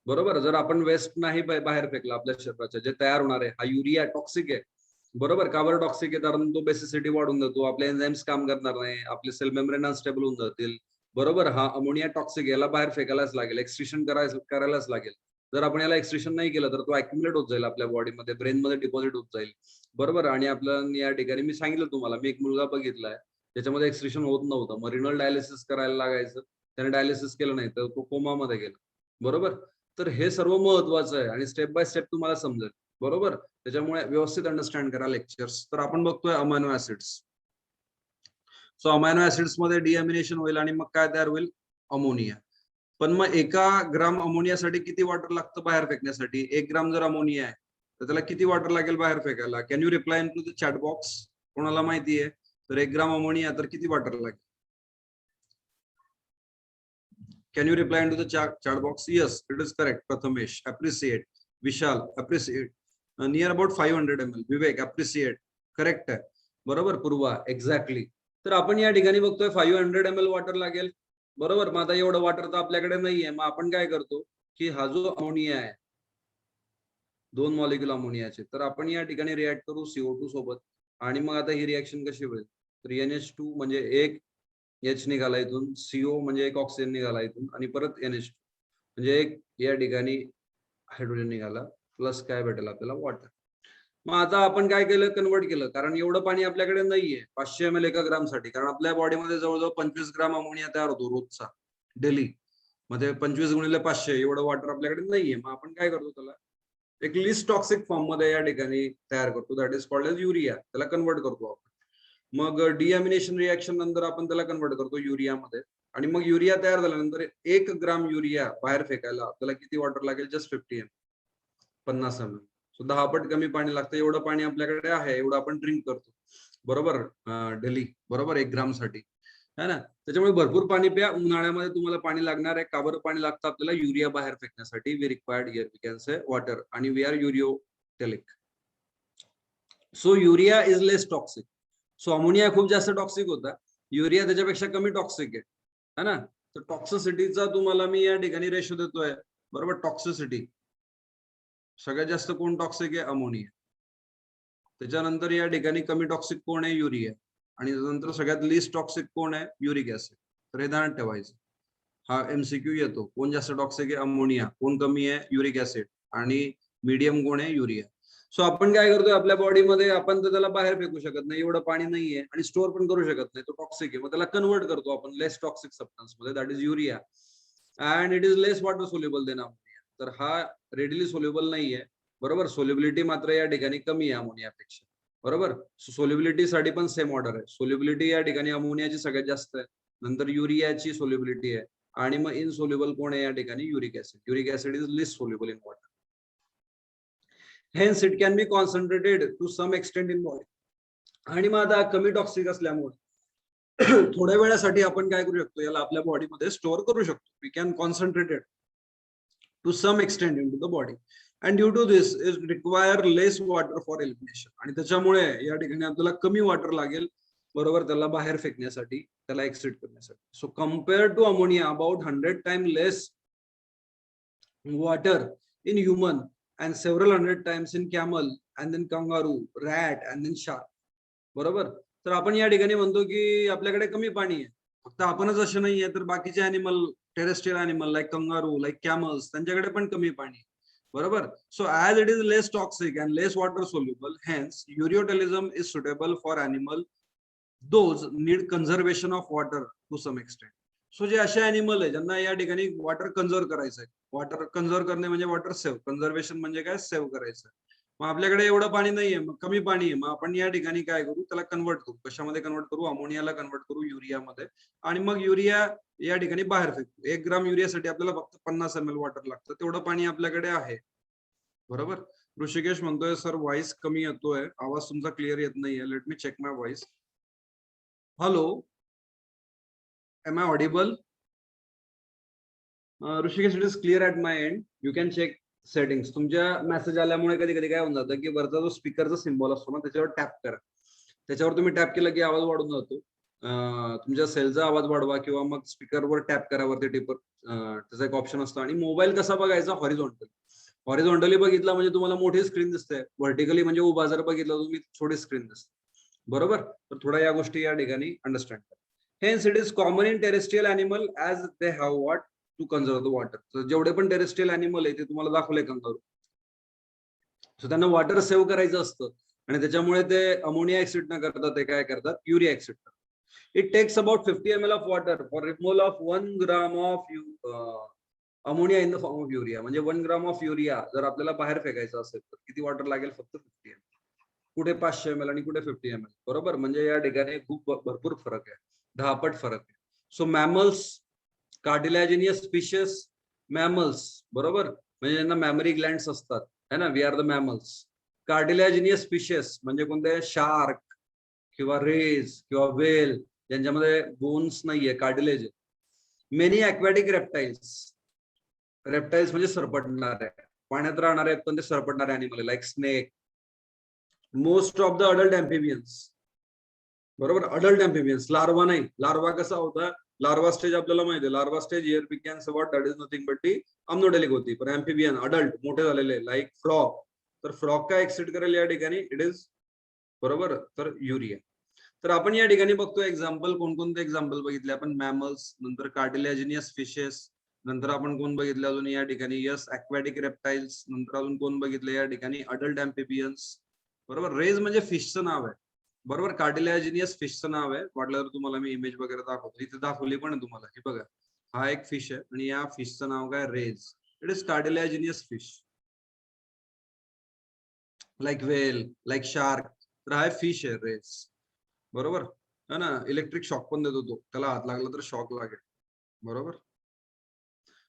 बरोबर, जर आपण वेस्ट नाही बाहेर फेकला आपल्या शरीराच्या, जे तयार होणार आहे, हा युरिया टॉक्सिक आहे. बरोबर, का बरं टॉक्सिक आहे, कारण तो बेसिसिटी वाढून जातो, आपले एन्झाइम्स काम करणार नाही, आपले सेल मेम्ब्रेन अनस्टेबल होऊन जातील. बरोबर, हा अमोनिया टॉक्सिक, याला बाहेर फेकायलाच लागेल, एक्सट्रिशन करायलाच लागेल. जर आपण याला एक्सट्रिशन नाही केलं तर तो अक्युमुलेट होत जाईल आपल्या बॉडीमध्ये, ब्रेनमध्ये डिपॉझिट होत जाईल. बरोबर, आणि आपलं या ठिकाणी मी सांगितलं तुम्हाला, मी एक मुलगा बघितलाय त्याच्यामध्ये एक्सट्रिशन होत नव्हतं, मग रिनल डायलिसिस करायला लागायचं, त्याने डायलिसिस केलं नाही तर तो कोमामध्ये गेला. बरोबर, तर हे सर्व महत्वाचं आहे आणि स्टेप बाय स्टेप तुम्हाला समजेल. बरोबर, त्याच्यामुळे व्यवस्थित अंडरस्टँड करा लेक्चर्स. तर आपण बघतोय amino acids. So amino acids मध्ये डिअमिनेशन होईल आणि मग काय तयार होईल, अमोनिया. पण मग 1 ग्राम अमोनियासाठी किती वॉटर लागतं बाहेर फेकण्यासाठी? 1 ग्राम जर अमोनिया आहे तर त्याला किती वॉटर लागेल बाहेर फेकायला? Can you reply into the chat box? कोणाला माहिती आहे? तर 1 ग्राम अमोनिया तर किती वॉटर लागेल? Can you reply into the chat box? Yes, it is correct. Prathamesh, appreciate. Vishal, appreciate. Near about 500 ml. Vivek, appreciate. Correct आहे. बरोबर पूर्वा, exactly. तर आपण या ठिकाणी बघतोय 500 ml वॉटर लागेल. बरोबर, मग आता एवढं वॉटर तर आपल्याकडे नाहीये, मग आपण काय करतो की हा जो अमोनिया आहे, 2 मॉलिक्युल अमोनियाचे, तर आपण या ठिकाणी रिॲक्ट करू CO2 सोबत, आणि मग आता ही रिॲक्शन कशी होईल, तर NH2 म्हणजे एक H निघाला इथून, CO म्हणजे एक ऑक्सिजन निघाला इथून, आणि परत NH2 म्हणजे एक या ठिकाणी हायड्रोजन निघाला, प्लस काय भेटेल आपल्याला, वॉटर. मग आता आपण काय केलं, कन्वर्ट केलं, कारण एवढं पाणी आपल्याकडे नाहीये 500 ml 1 ग्राम साठी, कारण आपल्या बॉडीमध्ये जवळजवळ 25 ग्राम अमोनिया तयार होतो रोजचा, डेली. मग ते 25 गुणिले 500 एवढं वॉटर आपल्याकडे नाहीये. मग आपण काय करतो, त्याला एक लिस्ट टॉक्सिक फॉर्म मध्ये या ठिकाणी तयार करतो, that is called as urea. त्याला कन्वर्ट करतो आपण. मग डिअमिनेशन रिएक्शन नंतर आपण त्याला कन्वर्ट करतो युरियामध्ये, आणि मग युरिया तयार झाल्यानंतर 1 ग्राम युरिया बाहेर फेकायला आपल्याला किती वॉटर लागेल? Just 50 ml, 50 ml. सो 10 पट कमी पाणी लागतं. एवढं पाणी आपल्याकडे आहे, एवढं आपण ड्रिंक करतो. बरोबर, डेली. बरोबर, 1 ग्राम साठी है ना. त्याच्यामुळे भरपूर पाणी प्या. उन्हाळ्यामध्ये तुम्हाला पाणी लागणार आहे. का बरं पाणी लागतं आपल्याला? युरिया बाहेर फेकण्यासाठी. We required here we can say water, आणि we are ureotelic. So urea is less toxic. So ammonia खूप जास्त टॉक्सिक होता, युरिया त्याच्यापेक्षा कमी टॉक्सिक आहे, है ना. तर टॉक्सिसिटीचा तुम्हाला मी या ठिकाणी रेशो देतोय. बरोबर, टॉक्सिसिटी सगळ्यात जास्त कोण टॉक्सिक आहे? अमोनिया. त्याच्यानंतर या ठिकाणी कमी टॉक्सिक कोण आहे? युरिया. आणि त्यानंतर सगळ्यात लिस्ट टॉक्सिक कोण आहे? Uric acid. तर हे ध्यानात ठेवायचं. हा MCQ येतो. कोण जास्त टॉक्सिक आहे? अमोनिया. कोण कमी आहे? Uric acid. आणि मीडियम कोण आहे? युरिया. सो आपण काय करतोय आपल्या बॉडीमध्ये, आपण तर त्याला बाहेर फेकू शकत नाही, एवढं पाणी नाहीये, आणि स्टोअर पण करू शकत नाही, तो टॉक्सिक आहे. मग त्याला कन्वर्ट करतो आपण लेस टॉक्सिक सबस्टन्स मध्ये, that is urea, and it is less water soluble than ammonia. तर हा रेडिली सोल्युबल नाहीये. बरोबर, सोल्युबिलिटी मात्र या ठिकाणी कमी आहे अमोनियापेक्षा. बरोबर, सोल्युबिलिटी साठी पण सेम ऑर्डर आहे. सोल्युबिलिटी या ठिकाणी अमोनियाची सगळ्यात जास्त आहे, नंतर युरियाची सोल्युबिलिटी आहे, आणि मग इनसोल्युबल कोण आहे या ठिकाणी? Uric acid. Uric acid is less soluble in water. Hence it can be concentrated to some extent in body. आणि मग आता कमी टॉक्सिक असल्यामुळे थोड्या वेळासाठी आपण काय करू शकतो, याला आपल्या बॉडीमध्ये स्टोअर करू शकतो. We can concentrated to some extent into the body, and due to this is require less water for elimination. आणि त्याच्यामुळे या ठिकाणी आपल्याला कमी वॉटर लागेल. बरोबर, त्याला बाहेर फेकण्यासाठी, त्याला एक्सिट करण्यासाठी. So compare to ammonia about 100 time less water in human and several hundred times in camel and then kangaroo, rat and then shark. बरोबर, तर आपण या ठिकाणी म्हणतो की आपल्याकडे कमी पाणी आहे, फक्त आपणच असे नाहीये, तर बाकीचे animal, terrestrial animal like kangaroo, like camels, त्यांच्याकडे पण कमी पाणी आहे. बरोबर, so as it is less toxic and less water soluble, hence ureotelism is suitable for animal those need conservation of water to some extent. So जे असे animal आहे ज्यांना या ठिकाणी वॉटर कन्झर्व करायचं आहे, वॉटर कन्झर्व करणे म्हणजे वॉटर सेव्ह, कन्झर्वेशन म्हणजे काय? सेव्ह करायचं. मग आपल्याकडे एवढं पाणी नाहीये, मग कमी पाणी आहे, मग आपण या ठिकाणी काय करू? त्याला कन्वर्ट करू. कशामध्ये कन्वर्ट करू? अमोनियाला कन्वर्ट करू, युरियामध्ये, आणि मग युरिया या ठिकाणी बाहेर फेकू. 1 ग्राम युरियासाठी आपल्याला फक्त 50 ml वॉटर लागतं, तेवढं पाणी आपल्याकडे आहे. बरोबर, ऋषिकेश म्हणतोय सर व्हॉइस कमी येतोय, आवाज तुमचा क्लिअर येत नाहीये. Let me check my voice. Hello, am I audible? Rishikesh, it is clear at my end. You can check settings. तुमच्या मेसेज आल्यामुळे कधी कधी काय होऊन जातं की वरचा जो स्पीकरचा सिम्बॉल असतो ना त्याच्यावर टॅप करा. त्याच्यावर तुम्ही टॅप केलं की आवाज वाढून जातो. तुमच्या सेलचा आवाज वाढवा किंवा मग स्पीकरवर टॅप करा वरती टिपर. त्याचा एक ऑप्शन असतो. आणि मोबाईल कसा बघायचा? हॉरिझॉन्टल. हॉरिझॉन्टली बघितला म्हणजे तुम्हाला मोठी स्क्रीन दिसते. व्हर्टिकली म्हणजे उभा जर बघितलं तुम्ही छोटी स्क्रीन दिसते. बरोबर. तर थोडा या गोष्टी या ठिकाणी अंडरस्टँड करा. Hence it is common in terrestrial animal as they have what to conserve the water. तर जेवढे पण टेरेस्ट्रियल अॅनिमल आहे ते तुम्हाला दाखवले कंगारू. सो त्यांना वॉटर सेव्ह करायचं असतं आणि त्याच्यामुळे ते अमोनिया एक्सिड न करतात ते काय करतात? युरिया एक्सिड करतात. It takes about 50 ml of water for removal of 1 gram of ammonia in the form of urea. म्हणजे 1 ग्राम ऑफ युरिया जर आपल्याला बाहेर फेकायचं असेल तर किती वॉटर लागेल? फक्त 50 ml. कुठे 500 ml आणि कुठे 50 ml. बरोबर. म्हणजे या ठिकाणी खूप भरपूर फरक आहे. 10 पट फरक आहे. So mammals, cartilaginous fishes, mammals, बरोबर, म्हणजे यांना मॅमरी ग्लँड्स असतात है ना. We are the mammals. Cartilaginous fishes म्हणजे कोणते? शार्क किंवा रेज किंवा वेल, ज्यांच्यामध्ये बोन्स नाहीये, cartilage. Many aquatic reptiles. Reptiles म्हणजे सरपटणारे, पाण्यात राहणारे आहेत पण ते सरपटणारे animal, like snake. Most of the adult amphibians. बरोबर. Adult amphibians. लार्वा नाही. लार्वा कसा होता? लार्वा स्टेज आपल्याला माहिती आहे. Larva stage here we can say what that is nothing but ती अम्नोडेलिक होती. पण अँफिबियन अडल्ट मोठे झालेले लाईक फ्रॉग. तर फ्रॉग काय एक्सिड करेल या ठिकाणी? इट इज, बरोबर, तर युरिया. तर आपण या ठिकाणी बघतो एक्झाम्पल. कोणकोणते एक्झाम्पल बघितले आपण? मॅमल्स, नंतर कार्टिलॅजिनियस फिशेस, नंतर आपण कोण बघितले अजून या ठिकाणी? Yes, aquatic reptiles. नंतर अजून कोण बघितले या ठिकाणी? Adult amphibians. बरोबर. रेज म्हणजे फिशचं नाव आहे. बरोबर. कार्टिलॅजिनियस फिशचं नाव आहे. वाटलं तर तुम्हाला मी इमेज वगैरे दाखवतो. इथे दाखवली पण आहे तुम्हाला. हे बघा, हा एक फिश आहे आणि या फिशचं नाव काय? Rays. It is cartilaginous fish. Like whale, like shark. तर हा फिश आहे रेज. बरोबर है ना. इलेक्ट्रिक शॉक पण देतो तो. त्याला हात लागला तर शॉक लागेल. बरोबर.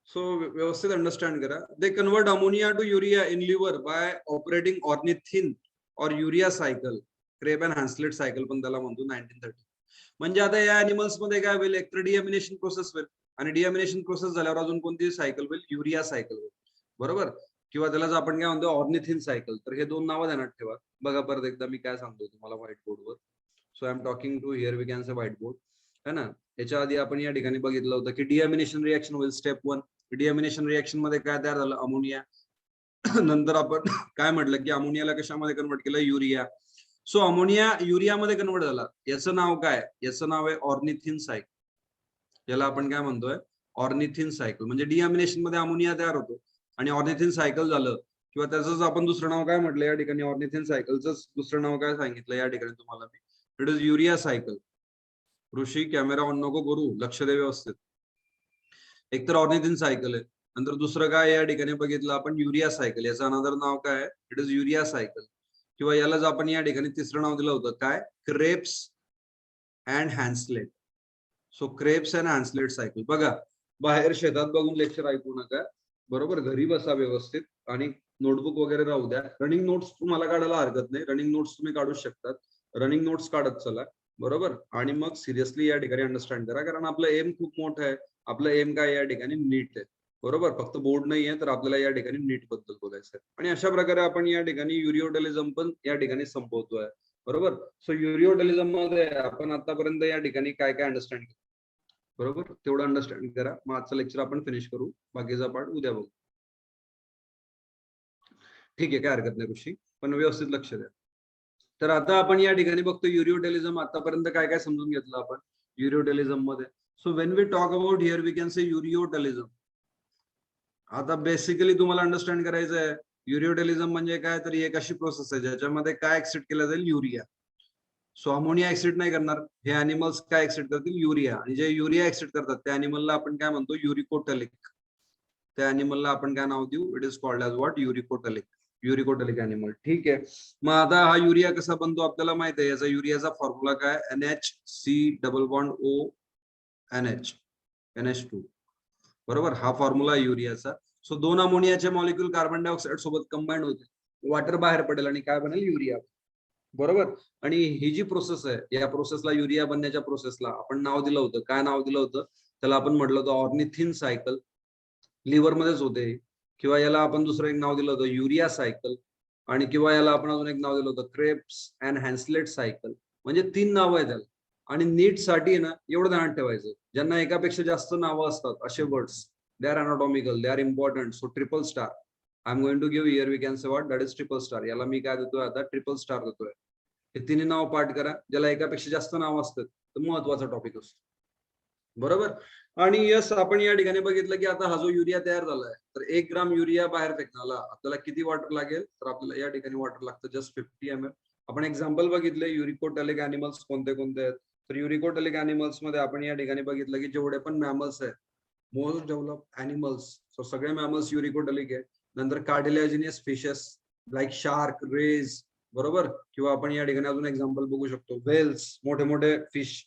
सो व्यवस्थित अंडरस्टँड करा. They convert ammonia to urea in liver by operating ornithine और urea cycle. Kreb and Henseleit cycle पण त्याला म्हणतो 1930. म्हणजे आता या अॅनिमल्स मध्ये काय होईल? एक तर डिअमिनेशन प्रोसेस होईल आणि डिअमिनेशन प्रोसेस झाल्यावर अजून कोणती सायकल होईल? युरिया सायकल होईल. बरोबर. किंवा त्यालाच आपण काय म्हणतो? Ornithine cycle. तर हे दोन नावं ध्यानात ठेवा. बघा परत एकदा मी काय सांगतो तुम्हाला व्हाईट बोर्डवर. So I am talking to here we can say whiteboard है ना. याच्या आधी आपण या ठिकाणी बघितलं होतं की डिअमिनेशन रिएक्शन होईल. स्टेप 1. डिअमिनेशन रिएक्शन मध्ये काय तयार झालं? अमोनिया. नंतर आपण काय म्हटलं की अमोनियाला कशामध्ये कन्वर्ट केलं? युरिया. सो अमोनिया युरियामध्ये कन्वर्ट झाला. याचं नाव काय? याचं नाव आहे ऑर्निथिन सायकल. याला आपण काय म्हणतोय? Ornithine cycle. म्हणजे डिअमिनेशन मध्ये अमोनिया तयार होतो आणि ऑर्निथिन सायकल झालं किंवा त्याच आपण दुसरं नाव काय म्हटलं या ठिकाणी? ऑर्निथिन सायकलचं दुसरं नाव काय सांगितलं या ठिकाणी तुम्हाला मी? It is urea cycle. Rishi, camera on नको करू, लक्ष दे व्यवस्थित. एक तर ऑर्निथिन सायकल आहे, नंतर दुसरं काय या ठिकाणी बघितलं आपण? Urea cycle. याचं अनदर नाव काय आहे? It is urea cycle. किंवा यालाच आपण या ठिकाणी तिसरं नाव दिलं होतं काय? Krebs and Henseleit. So Krebs and Henseleit cycle. बघा, बाहेर शेतात बघून लेक्चर ऐकू नका. बरोबर. घरी बसा व्यवस्थित आणि नोटबुक वगैरे राहू द्या. रनिंग नोट्स तुम्हाला काढायला हरकत नाही. रनिंग नोट्स तुम्ही काढू शकतात. रनिंग नोट्स काढत चला. बरोबर. आणि मग सिरियसली या ठिकाणी अंडरस्टँड करा, कारण आपलं एम खूप मोठं आहे. आपलं एम काय या ठिकाणी? नीट आहे. बरोबर. फक्त बोर्ड नाही आहे तर आपल्याला या ठिकाणी नीट बद्दल बोलायचं आहे. आणि अशा प्रकारे आपण या ठिकाणी युरिओडेलिझम पण या ठिकाणी संपवतोय. बरोबर. सो युरिओडेलिझम मध्ये आपण आतापर्यंत या ठिकाणी काय काय अंडरस्टँड केलं? बरोबर. तेवढं अंडरस्टँड करा. मग आजचं लेक्चर आपण फिनिश करू. बाकीचा पार्ट उद्या बघू. ठीक आहे, काय हरकत नाही ऋषी, पण व्यवस्थित लक्ष द्या. तर आता आपण या ठिकाणी बघतो युरिओडेलिझम. आतापर्यंत काय काय समजून घेतलं आपण युरिओडेलिझम मध्ये? So when we talk about here we can say ureotelism. आता बेसिकली तुम्हाला अंडरस्टँड करायचं आहे युरिओडेलिझम म्हणजे काय? तर एक अशी प्रोसेस आहे ज्याच्यामध्ये काय एक्सिड केलं जाईल? युरिया. सो अमोनिया एक्सिड नाही करणार. हे अॅनिमल्स काय एक्सिड करतील? युरिया. आणि जे युरिया एक्सिड करतात त्या अॅनिमलला आपण काय म्हणतो? युरिकोटलिक. त्या अॅनिमलला आपण काय नाव देऊ? It is called as what? Uricotelic. Uricotelic animal. ठीक आहे. मग आता हा युरिया कसा बनतो आपल्याला माहित आहे. याचा युरियाचा फॉर्म्युला काय? NH double bond O NH NH2. बरोबर. हा फॉर्म्युला आहे युरियाचा. सो 2 अमोनियाचे मॉलिक्यूल कार्बन डायऑक्साईड सोबत कंबाईंड होते. वॉटर बाहेर पडेल आणि काय बनेल? युरिया. बरोबर. आणि ही जी प्रोसेस आहे या प्रोसेसला, युरिया बनण्याच्या प्रोसेसला आपण नाव दिलं होतं. काय नाव दिलं होतं त्याला? आपण म्हटलं होतं ऑर्निथिन सायकल. लिव्हर मध्येच होते, किंवा याला आपण दुसरं एक नाव दिलं होतं युरिया सायकल, आणि किंवा याला आपण अजून एक नाव दिलं होतं क्रेप्स अँड हॅन्सलेट सायकल. म्हणजे 3 नावं आहेत त्याला. आणि नीट साठी ना एवढं ध्यानात ठेवायचं, ज्यांना एकापेक्षा जास्त नावं असतात असे words, they are anatomical, they are important. So triple star I am going to give here we can say what that is triple star. याला मी काय देतोय आता, ट्रिपल स्टार देतोय. हे तिन्ही नाव पाठ करा. ज्याला एकापेक्षा जास्त नाव असतात तर महत्वाचा टॉपिक असतो. बरोबर. आणि यस, आपण या ठिकाणी बघितलं की आता हा जो युरिया तयार झालाय, तर 1 ग्राम युरिया बाहेर फेकण्याला आपल्याला किती वॉटर लागेल, तर आपल्याला या ठिकाणी वॉटर लागतं जस्ट 50 ml. आपण एक्झाम्पल बघितले युरिकोटॅलिक अॅनिमल्स कोणते कोणते आहेत. तर युरिकोटॅलिक अॅनिमल्स मध्ये आपण या ठिकाणी बघितलं की जेवढे पण मॅमल्स आहेत, मोस्ट डेव्हलप अॅनिमल्स, सो सगळे मॅमल्स युरिकोटॅलिक आहे. नंतर cartilaginous fishes like shark, rays, बरोबर. किंवा आपण या ठिकाणी अजून एक्झाम्पल बघू शकतो, व्हेल्स, मोठे मोठे फिश,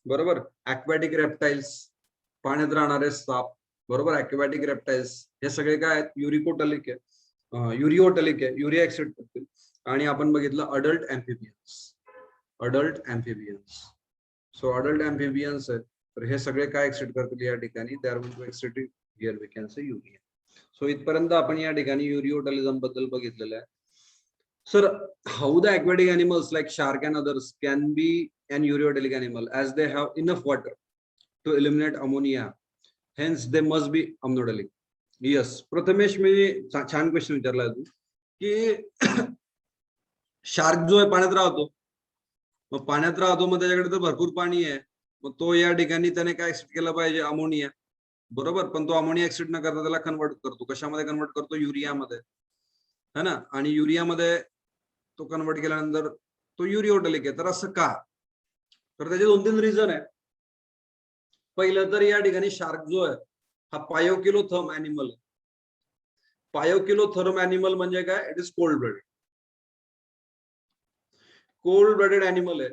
बरोबर. ॲक्वॅटिक रेप्टाइल्स, पाण्यात राहणारे साप, बरोबर. ॲक्वॅटिक रेप्टाइल्स हे सगळे काय आहेत, युरिकोटॅलिक आहे, युरिओटॅलिक आहे, युरिया एक्सिड करतील. आणि आपण बघितलं adult amphibians, adult amphibians. So adult amphibians आहे, तर हे सगळे काय एक्सिड करतील या ठिकाणी, they are going to excrete here we can say urea. So इथपर्यंत आपण या ठिकाणी युरिओटॅलिझम बद्दल बघितलेलं आहे. Sir, how the aquatic animals like shark and others can be an ureotelic animal as they have enough water to eliminate ammonia, hence they must be amniotic. Yes, Prathamesh, मी छान question विचारला तू की शार्क जो आहे पाण्यात राहतो, मग पाण्यात राहतो, मग त्याच्याकडे तर भरपूर पाणी आहे, मग तो या ठिकाणी त्याने काय एक्सिड केलं पाहिजे, अमोनिया, बरोबर. पण तो अमोनिया एक्सिड न करता त्याला कन्वर्ट करतो, कशामध्ये कन्वर्ट करतो, युरियामध्ये, है ना. आणि युरियामध्ये तो कन्वर्ट केल्यानंतर तो युरिओटॅलिक आहे. तर असं का, तर त्याचे 2-3 रिझन आहे. पहिलं तर या ठिकाणी शार्क जो आहे हा पायोकिलोथर्म अॅनिमल आहे. पायोकिलोथर्म अॅनिमल म्हणजे काय, it is cold blooded, cold blooded animal आहे,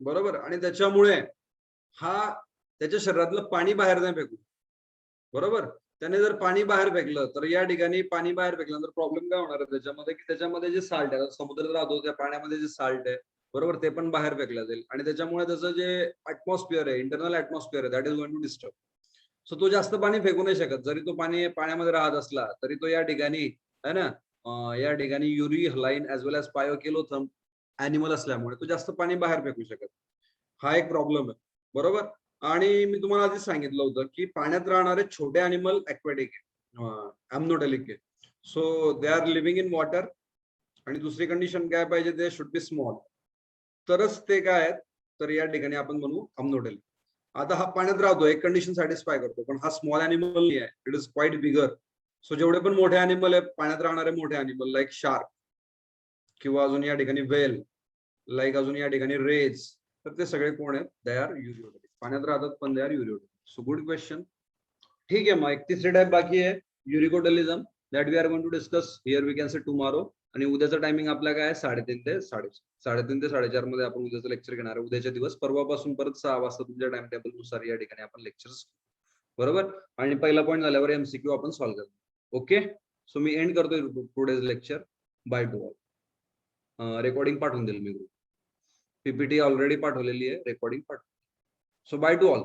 बरोबर. आणि त्याच्यामुळे हा त्याच्या शरीरातलं पाणी बाहेर नाही फेकू, बरोबर. त्याने जर पाणी बाहेर फेकलं तर या ठिकाणी पाणी बाहेर फेकल्यानंतर प्रॉब्लेम काय होणार आहे त्याच्यामध्ये, की त्याच्यामध्ये जे साल्ट आहे, समुद्रात राहतो त्या पाण्यामध्ये जे साल्ट आहे, बरोबर, ते पण बाहेर फेकलं जाईल. आणि त्याच्यामुळे त्याचं जे ऍटमॉस्फिअर आहे, इंटरनल ऍटमॉस्फिअर आहे, that is going to disturb. So तो जास्त पाणी फेकू नाही शकत. जरी तो पाणी पाण्यामध्ये राहत असला तरी तो या ठिकाणी, है ना, या ठिकाणी युरी हलाईन ऍज वेल एज पायोकिलोथर्म अॅनिमल असल्यामुळे तो जास्त पाणी बाहेर फेकू शकत. हा एक प्रॉब्लेम आहे, बरोबर. आणि मी तुम्हाला आधीच सांगितलं होतं की पाण्यात राहणारे छोटे अॅनिमल ॲक्वॅटिक आहे, अमनोटॅलिक आहे. So they R living in water. आणि दुसरी कंडिशन काय पाहिजे, दे शुड बी स्मॉल, तरच ते काय आहेत, तर या ठिकाणी आपण म्हणू अमनोटॅलिक. आता हा पाण्यात राहतो, एक कंडिशन सॅटिस्फाय करतो, पण हा स्मॉल अॅनिमल नाही आहे, it is quite bigger. So जेवढे पण मोठे अॅनिमल आहेत, पाण्यात राहणारे मोठे अॅनिमल लाईक शार्क, किंवा अजून या ठिकाणी वेल, लाईक अजून या ठिकाणी रेज, तर ते सगळे कोण आहेत, दे आर युरिओटॅलिक, पाण्यात राहतात पण they are ureotelic. So good question. ठीक आहे, मग एक तिसरी टाइप बाकी आहे, uricotelism, that we are going to discuss here we can say tomorrow. आणि उद्याचं टायमिंग आपला काय आहे, 3:30 ते 4:30 मध्ये आपण उद्याचं लेक्चर घेणार आहे. उद्याच्या दिवस, परवापासून परत 6 वाजता तुमच्या टाइम टेबल नुसार या ठिकाणी आपण लेक्चर्स, बरोबर. आणि पहिला पॉईंट झाल्यावर एमसीक्यू आपण सॉल्व्ह करतो. ओके, सो मी एंड करतोय today's lecture. By two all. Recording पाठवून देईल मी, पीपीटी ऑलरेडी पाठवलेली आहे, रेकॉर्डिंग पाठवून. So by two all.